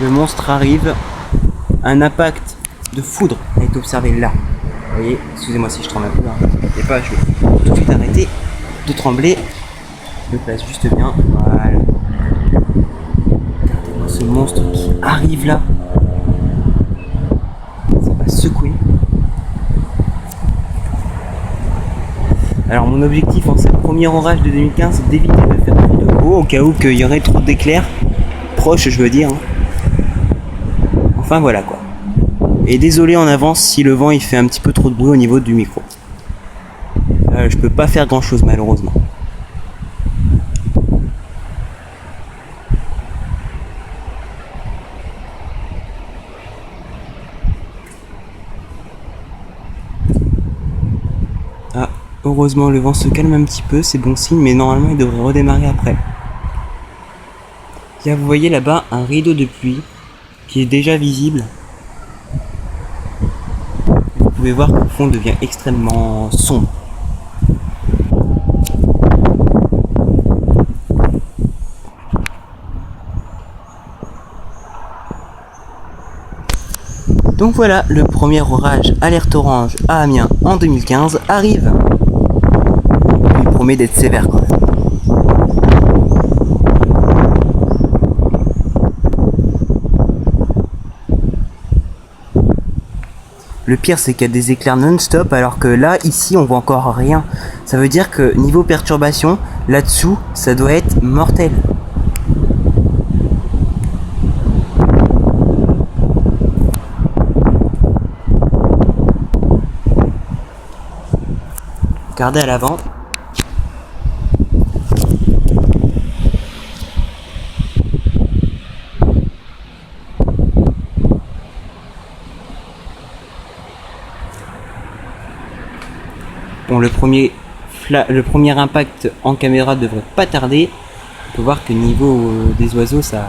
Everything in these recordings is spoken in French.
Le monstre arrive. Un impact de foudre a été observé là. Vous voyez, excusez-moi si je tremble un peu, hein. Et pas, je vais tout de suite arrêter de trembler. Je me place juste bien. Voilà. Regardez-moi ce monstre qui arrive là. Ça va secouer. Alors mon objectif en ce premier orage de 2015, c'est d'éviter de faire trop de haut au cas où qu'il y aurait trop d'éclairs. Proches, je veux dire. Enfin voilà quoi. Et désolé en avance si le vent il fait un petit peu trop de bruit au niveau du micro. Je peux pas faire grand chose malheureusement. Ah, heureusement le vent se calme un petit peu, c'est bon signe, mais normalement il devrait redémarrer après. Là vous voyez là-bas un rideau de pluie qui est déjà visible. Vous pouvez voir que le fond devient extrêmement sombre. Donc voilà, le premier orage alerte orange à Amiens en 2015 arrive. Il promet d'être sévère quand même. Le pire c'est qu'il y a des éclairs non-stop alors que là, ici, on voit encore rien. Ça veut dire que niveau perturbation, là-dessous, ça doit être mortel. Regardez à l'avant. Bon, le premier impact en caméra devrait pas tarder. On peut voir que niveau des oiseaux, ça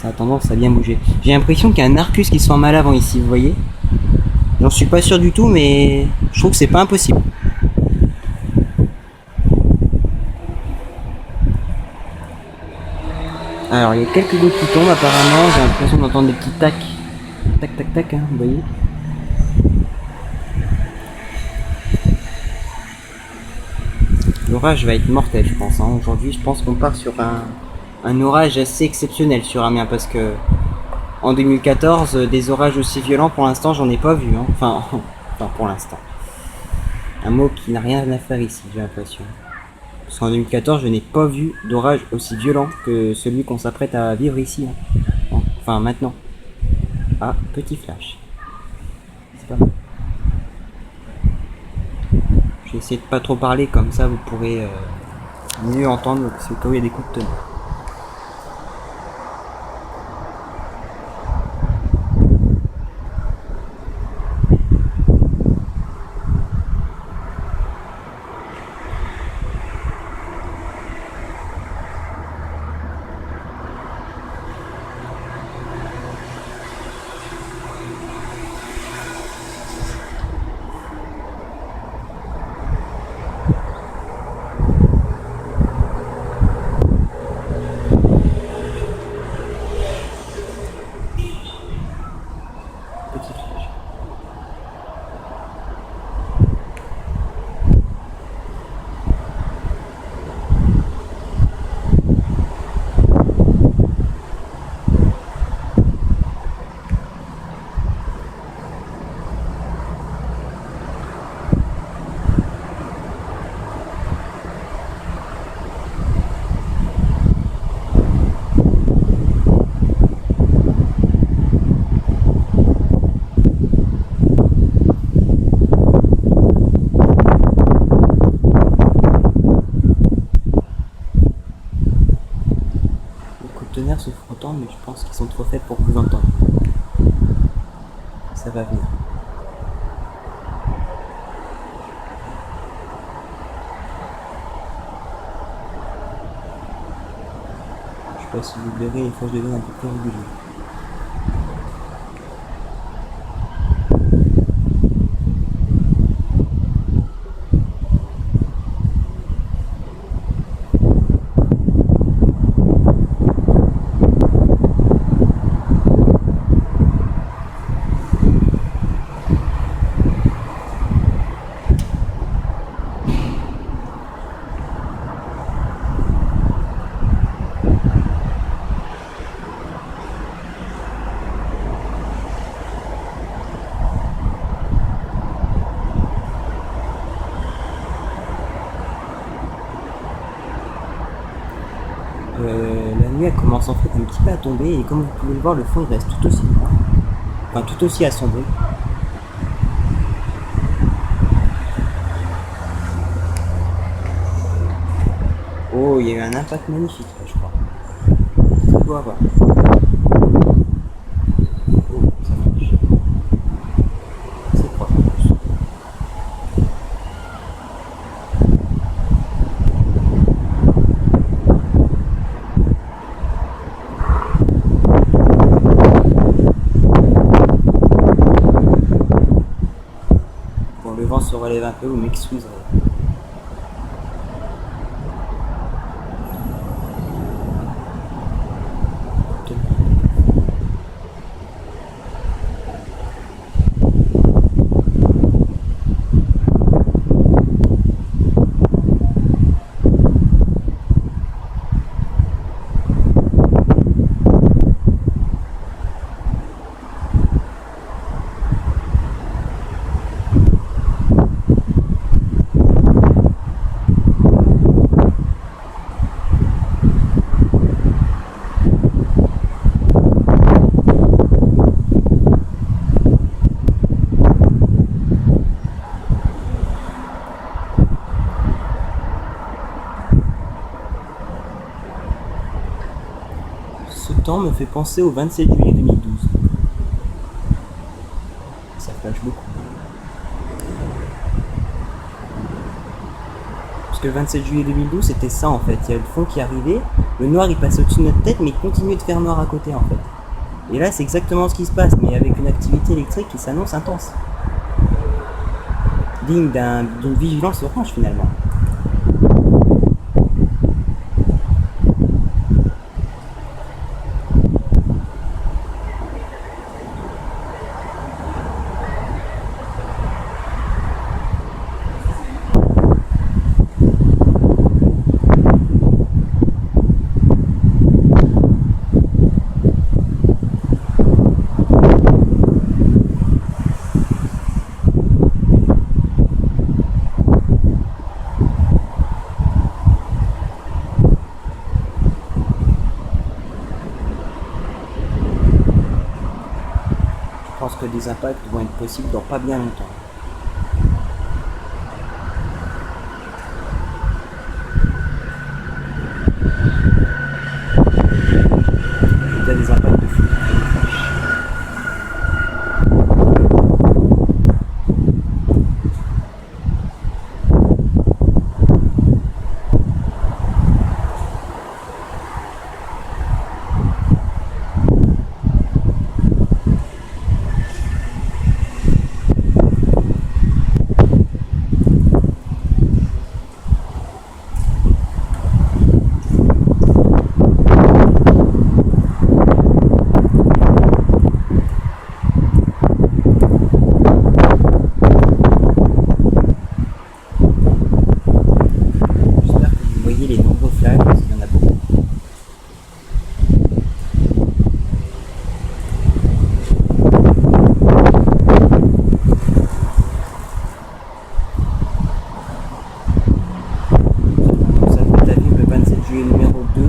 a tendance à bien bouger. J'ai l'impression qu'il y a un Arcus qui se forme à l'avant ici, vous voyez. J'en suis pas sûr du tout, mais je trouve que c'est pas impossible. Alors, il y a quelques gouttes qui tombent apparemment. J'ai l'impression d'entendre des petits tacs. Tac, tac, tac, hein, vous voyez. L'orage va être mortel, je pense. Hein. Aujourd'hui, je pense qu'on part sur un orage assez exceptionnel sur Amiens parce que en 2014, des orages aussi violents, pour l'instant, j'en ai pas vu. Hein. Enfin, pour l'instant. Un mot qui n'a rien à faire ici, j'ai l'impression. Parce qu'en 2014, je n'ai pas vu d'orage aussi violent que celui qu'on s'apprête à vivre ici. Hein. Enfin, maintenant. Ah, petit flash. C'est pas mal. Je vais essayer de pas trop parler, comme ça vous pourrez mieux entendre au cas où il y a des coups de tonnerre. Se frottant, mais je pense qu'ils sont trop faibles pour vous entendre. Ça va venir. Je sais pas si vous verrez, il faut que je devienne un peu plus régulier. nuit elle commence en fait un petit peu à tomber et comme vous pouvez le voir, le fond il reste tout aussi noir. Enfin, tout aussi assombri. Oh, il y a eu un impact magnifique là, je crois. Très beau à voir. Oh, ça marche. C'est propre en plus. Bon, le vent se relève un peu, vous m'excuserez. Ce temps me fait penser au 27 juillet 2012. Ça flash beaucoup. Parce que le 27 juillet 2012, c'était ça en fait. Il y a le fond qui arrivait, le noir il passait au-dessus de notre tête, mais il continuait de faire noir à côté en fait. Et là, c'est exactement ce qui se passe, mais avec une activité électrique qui s'annonce intense. Digne d'une vigilance orange finalement. Je pense que des impacts vont être possibles dans pas bien longtemps. Il y a des impacts de fou. J'espère que vous voyez les nombreux flashs, parce qu'il y en a beaucoup. Ça peut être le 27 juillet numéro 2,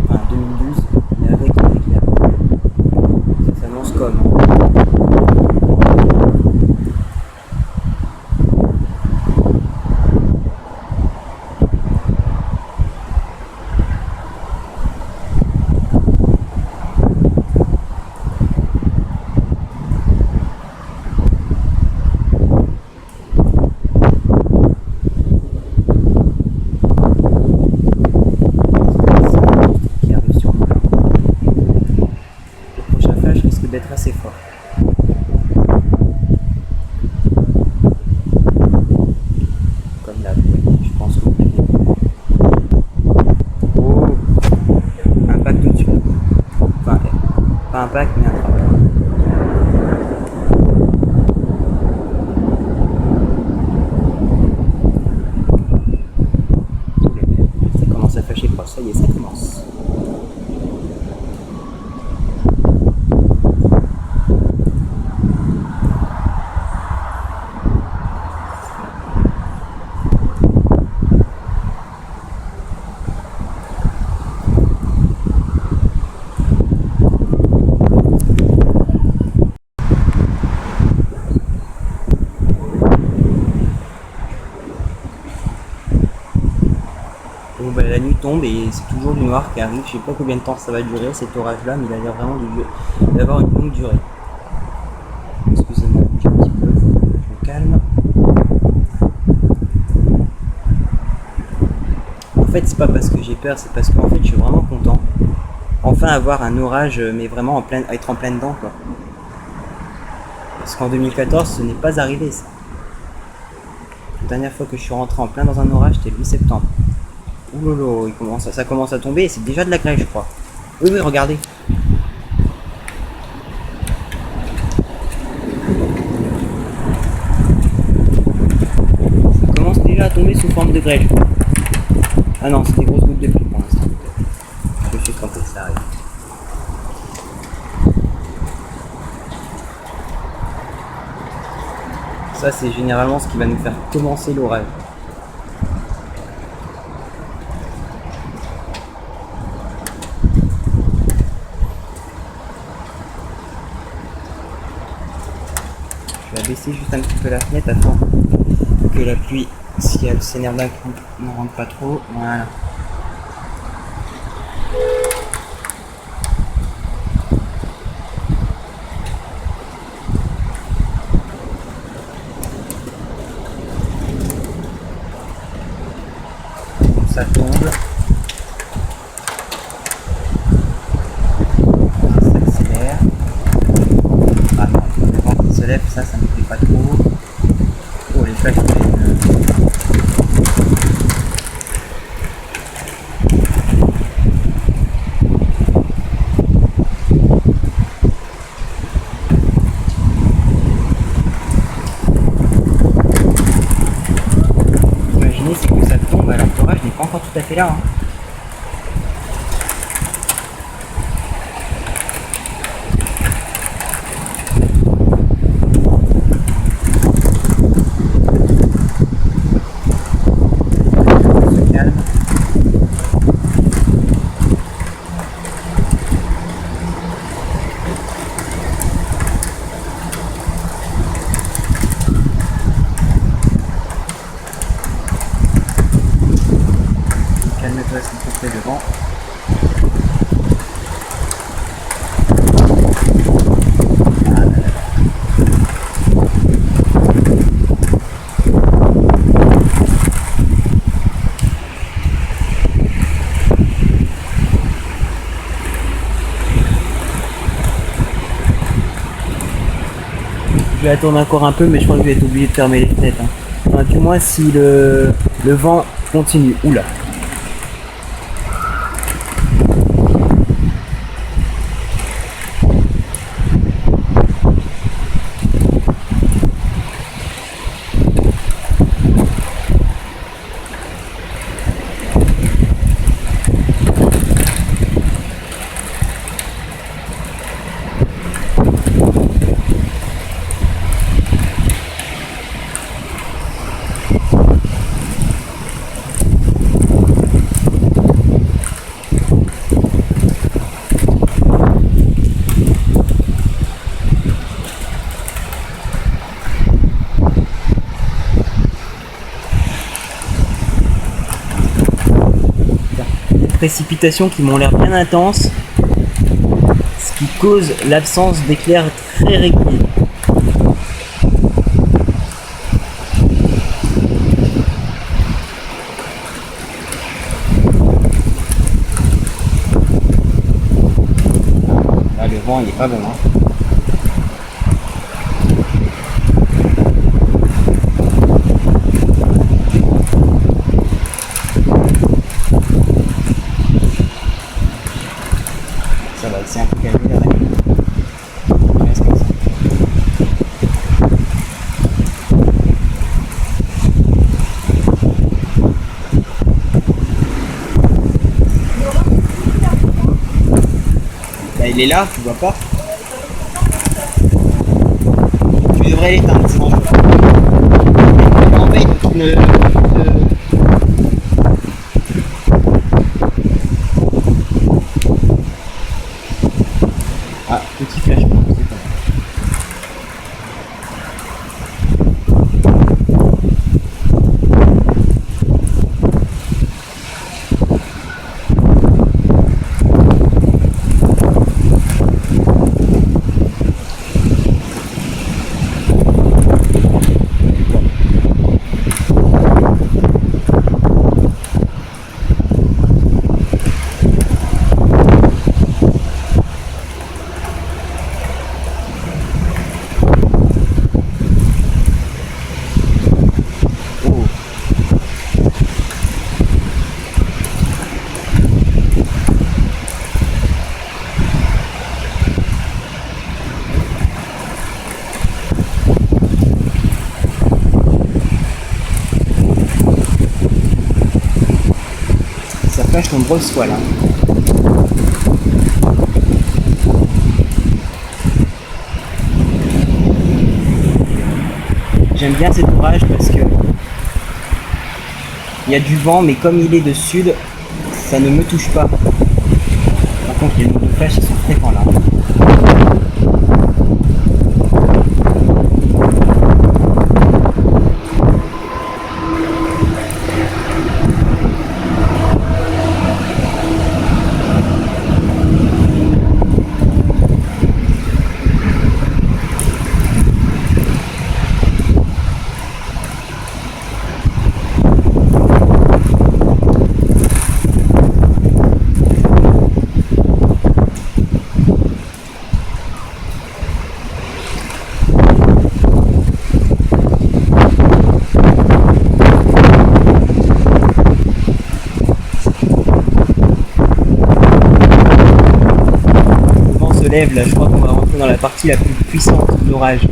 enfin 2012, mais avec les éclairs. Ça s'annonce comme. Qui arrive sur nous là. Le prochain flash risque d'être assez fort. Comme là, je pense que vous l'avez vu. Oh, impact au-dessus. Enfin, pas impact, mais un frappe. Ça commence à fâcher proche, ça y est, ça commence. tombe et c'est toujours du noir qui arrive. Je sais pas combien de temps ça va durer cet orage-là, mais il a l'air vraiment d'avoir une longue durée. Excusez-moi, je bouge un petit peu, je me calme. En fait, c'est pas parce que j'ai peur, c'est parce qu'en fait, je suis vraiment content. Enfin, avoir un orage, mais vraiment être en pleine dedans, quoi. Parce qu'en 2014, ce n'est pas arrivé, ça. La dernière fois que je suis rentré en plein dans un orage, c'était le 8 septembre. Ouh lolo, ça commence à tomber et c'est déjà de la grêle, je crois. Oui, oui, regardez. Ça commence déjà à tomber sous forme de grêle. Ah non, c'est des grosses gouttes de pluie pour l'instant. Je me suis trompé, ça arrive. Ça, c'est généralement ce qui va nous faire commencer l'orage. Je vais baisser juste un petit peu la fenêtre afin que la pluie, si elle s'énerve d'un coup, ne rentre pas trop. Voilà. Ça tombe. Ça s'accélère. Ah non, le vent qui se lève, ça me plaît pas trop. Oh, les flaques viennent. Imaginez, c'est que ça tombe alors que l'orage n'est pas encore tout à fait là. Hein. Calme-toi s'il te plaît devant. Je vais attendre encore un peu, mais je crois que je vais être obligé de fermer les fenêtres. Hein. Enfin, dis-moi si le vent continue. Oula. Précipitations qui m'ont l'air bien intenses, ce qui cause l'absence d'éclairs très réguliers. Là, le vent il est pas bon. Hein. Ça va, c'est un peu calmé là. Je reste comme ça. Bah, il est là, tu vois pas. Tu devrais l'éteindre, c'est dangereux. Il est en veille, donc Ah, petit flash, c'est pas flash nombreuses fois là. J'aime bien cet orage parce que il y a du vent, mais comme il est de sud, ça ne me touche pas. Par contre, les nombres de flash ils sont fréquents là. Là, je crois qu'on va rentrer dans la partie la plus puissante de l'orage.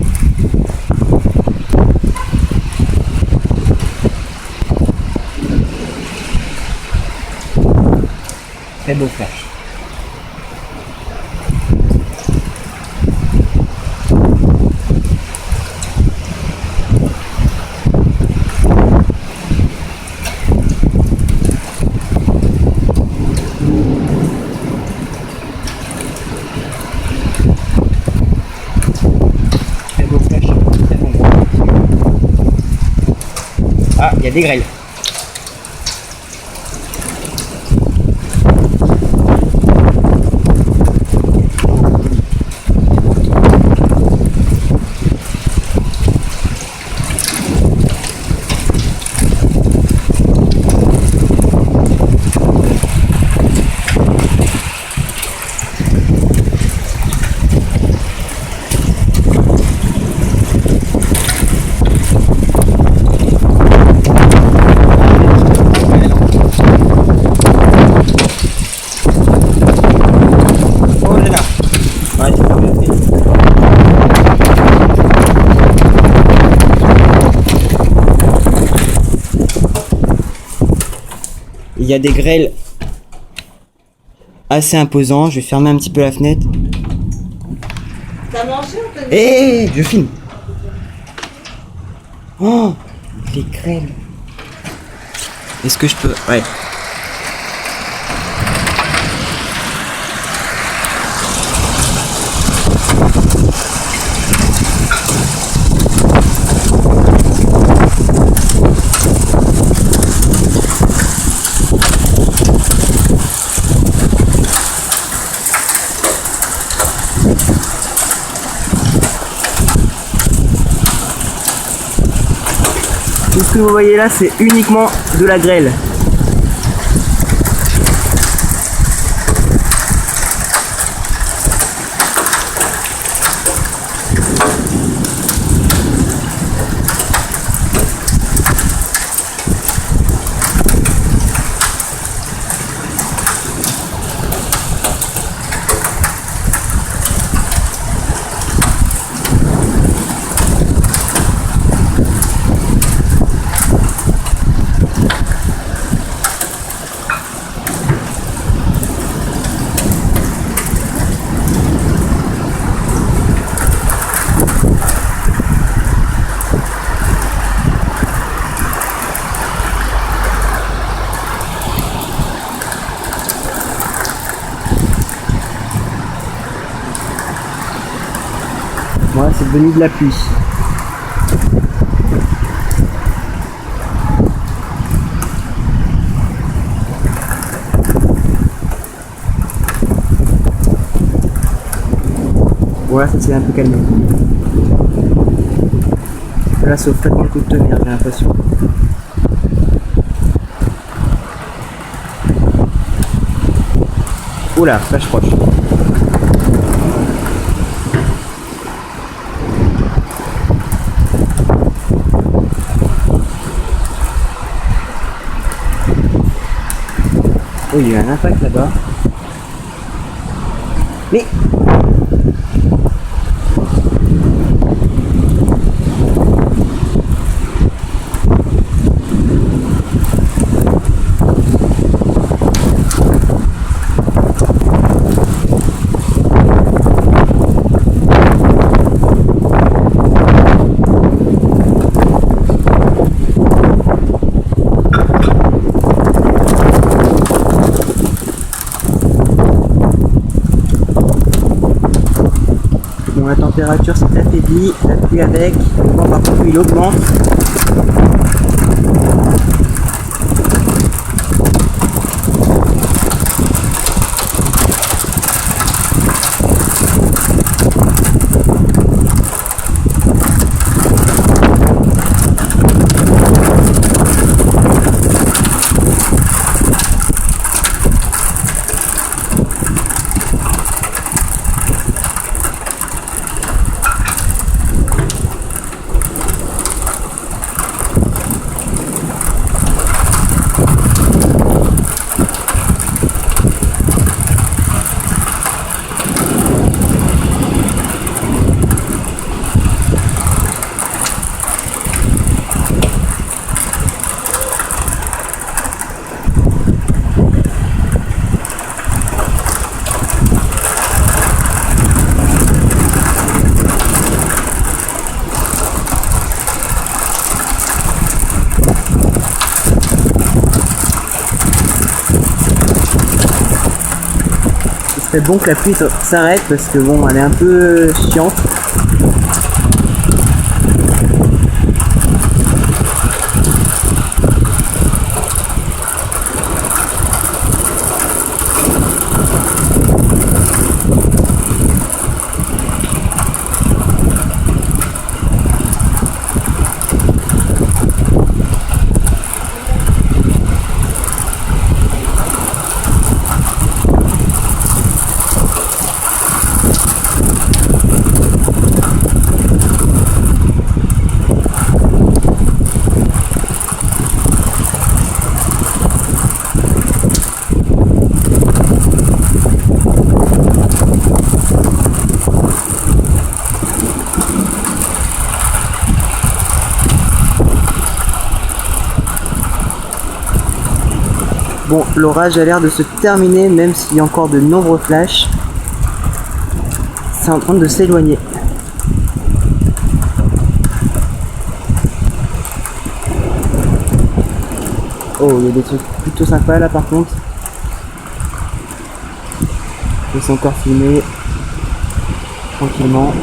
Très beau flash. Ah, il y a des grêles. Il y a des grêles assez imposants. Je vais fermer un petit peu la fenêtre. T'as mangé ou t'as... Hé, je filme. Oh, les grêles. Est-ce que je peux... Ouais. Tout ce que vous voyez là, c'est uniquement de la grêle. Moi, c'est devenu de la pluie. Voilà, ça s'est un peu calmé. Là, c'est au fréquent le coup de tonnerre, j'ai l'impression. Oula, flash proche. Oh, il y a eu un impact là-bas. Mais... la température s'est affaiblie, la pluie avec, le vent par contre il augmente. C'est bon que la pluie s'arrête parce que bon, elle est un peu chiante. Bon, l'orage a l'air de se terminer, même s'il y a encore de nombreux flashs. C'est en train de s'éloigner. Oh, il y a des trucs plutôt sympas là par contre. Je vais encore filmer tranquillement.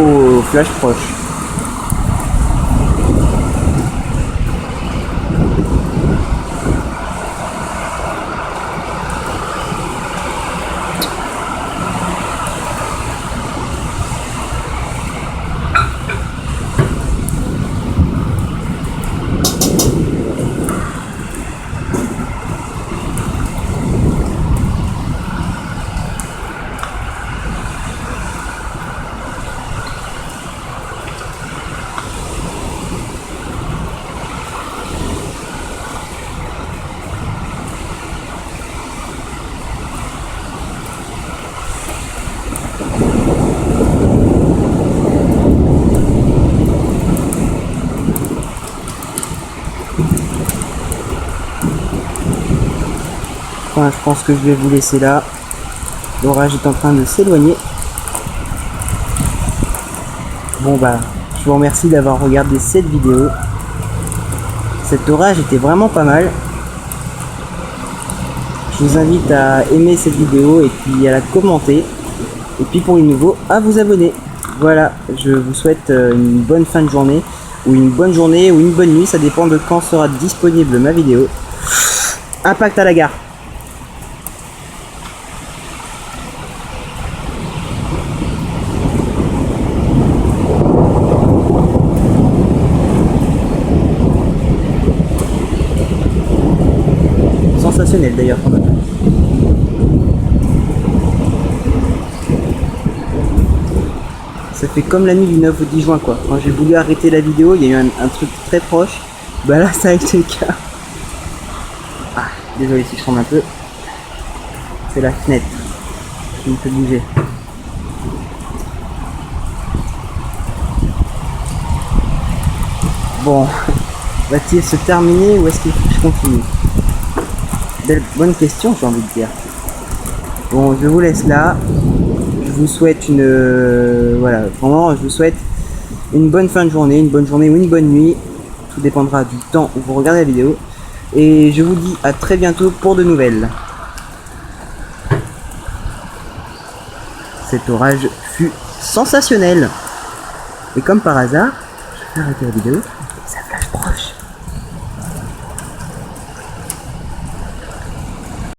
Oh, flash proche. Enfin, je pense que je vais vous laisser là. L'orage est en train de s'éloigner. Bon bah, je vous remercie d'avoir regardé cette vidéo. Cet orage était vraiment pas mal. Je vous invite à aimer cette vidéo et puis à la commenter. Et puis pour les nouveaux, à vous abonner. Voilà, je vous souhaite une bonne fin de journée. Ou une bonne journée ou une bonne nuit. Ça dépend de quand sera disponible ma vidéo. Impact à la gare. Sensationnel d'ailleurs quand même. Ça fait comme la nuit du 9 au 10 juin quoi. Quand j'ai voulu arrêter la vidéo, il y a eu un truc très proche. Bah là ça a été le cas. Ah, désolé si je tremble un peu. C'est la fenêtre qui me fait bouger. Bon, va-t-il se terminer ou est-ce qu'il faut que je continue? Bonne question, j'ai envie de dire. Bon, je vous laisse là. Je vous souhaite voilà, vraiment, je vous souhaite une bonne fin de journée, une bonne journée ou une bonne nuit. tout dépendra du temps où vous regardez la vidéo. Et je vous dis à très bientôt pour de nouvelles. Cet orage fut sensationnel. Et comme par hasard, je vais arrêter la vidéo.